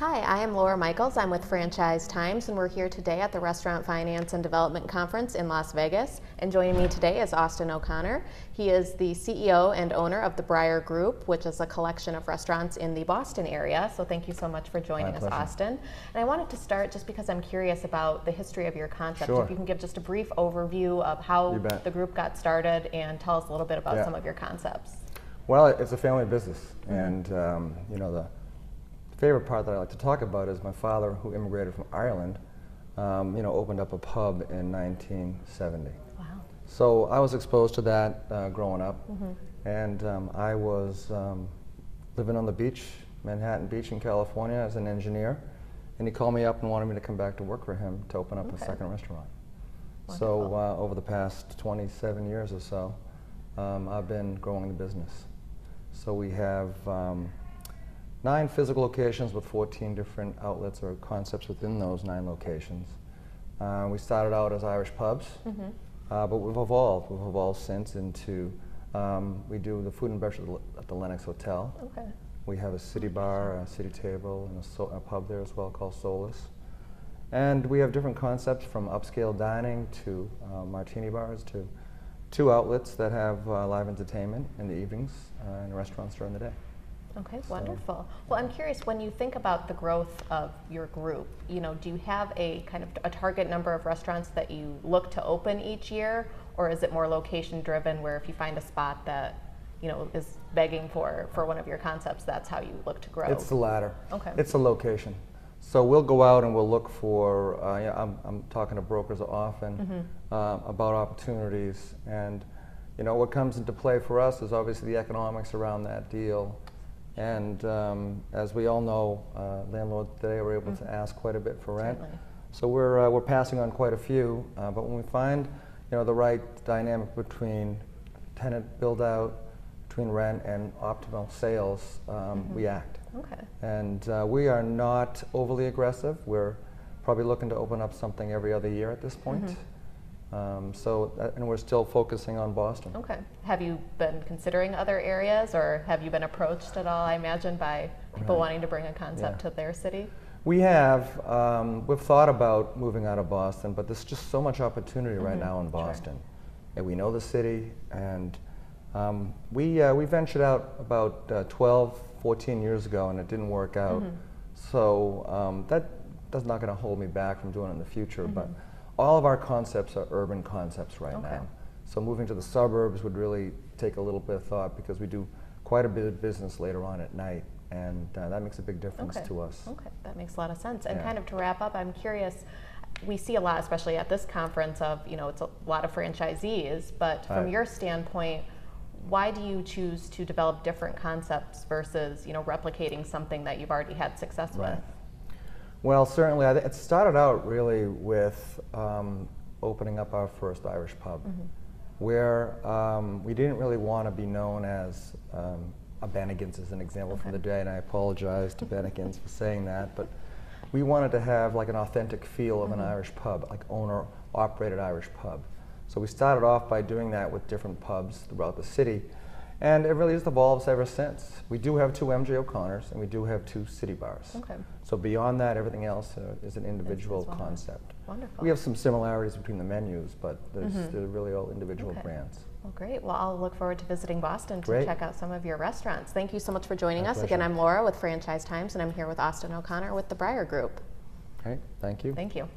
Hi, I am Laura Michaels. I'm with Franchise Times, and we're here today at the Restaurant Finance and Development Conference in Las Vegas. And joining me today is Austin O'Connor. He is the CEO and owner of the Briar Group, which is a collection of restaurants in the Boston area. So thank you so much for joining us, Austin. And I wanted to start just because I'm curious about the history of your concept. Sure. If you can give just a brief overview of how the group got started and tell us a little bit about some of your concepts. Well, it's a family business, and you know, the favorite part that I like to talk about is my father, who immigrated from Ireland, you know, opened up a pub in 1970. Wow. So I was exposed to that growing up, and I was living on the beach, Manhattan Beach in California, as an engineer, and he called me up and wanted me to come back to work for him to open up a second restaurant. Wonderful. So over the past 27 years or so, I've been growing the business. So we have 9 physical locations with 14 different outlets or concepts within those 9 locations. We started out as Irish pubs, but we've evolved. We've evolved since into, we do the food and beverage at the Lenox Hotel. Okay. We have a city bar, a city table, and a pub there as well called Solus. And we have different concepts from upscale dining to martini bars to 2 outlets that have live entertainment in the evenings and restaurants during the day. Okay, wonderful. Well, I'm curious, when you think about the growth of your group, you know, do you have a kind of a target number of restaurants that you look to open each year, or is it more location driven, where if you find a spot that, you know, is begging for one of your concepts, that's how you look to grow? It's the latter. Okay. It's a location. So we'll go out and we'll look for, I'm talking to brokers often about opportunities, and you know, what comes into play for us is obviously the economics around that deal. And as we all know, landlords today are able to ask quite a bit for rent. Certainly. So we're passing on quite a few, but when we find, you know, the right dynamic between tenant build out, between rent and optimal sales, we act. Okay. And we are not overly aggressive. We're probably looking to open up something every other year at this point. And we're still focusing on Boston. Okay. Have you been considering other areas, or have you been approached at all, I imagine, by people wanting to bring a concept to their city? We have. We've thought about moving out of Boston, but there's just so much opportunity right now in Boston. And we know the city, and we ventured out about 12, 14 years ago, and it didn't work out. So that's not going to hold me back from doing it in the future. But all of our concepts are urban concepts right now. So moving to the suburbs would really take a little bit of thought, because we do quite a bit of business later on at night, and that makes a big difference to us. Okay, that makes a lot of sense. And kind of to wrap up, I'm curious, we see a lot, especially at this conference, of, you know, it's a lot of franchisees, but from your standpoint, why do you choose to develop different concepts versus, you know, replicating something that you've already had success with? Well, certainly, it started out really with opening up our first Irish pub, where we didn't really want to be known as a Bennigan's, as an example from the day, and I apologize to Bennigan's for saying that, but we wanted to have like an authentic feel of an Irish pub, like owner-operated Irish pub. So we started off by doing that with different pubs throughout the city, and it really has evolved ever since. We do have 2 M.J. O'Connors, and we do have 2 city bars. Okay. So beyond that, everything else is an individual concept. Wonderful. We have some similarities between the menus, but they're really all individual brands. Well, great. Well, I'll look forward to visiting Boston to check out some of your restaurants. Thank you so much for joining us. Again, I'm Laura with Franchise Times, and I'm here with Austin O'Connor with the Briar Group. Okay, thank you. Thank you.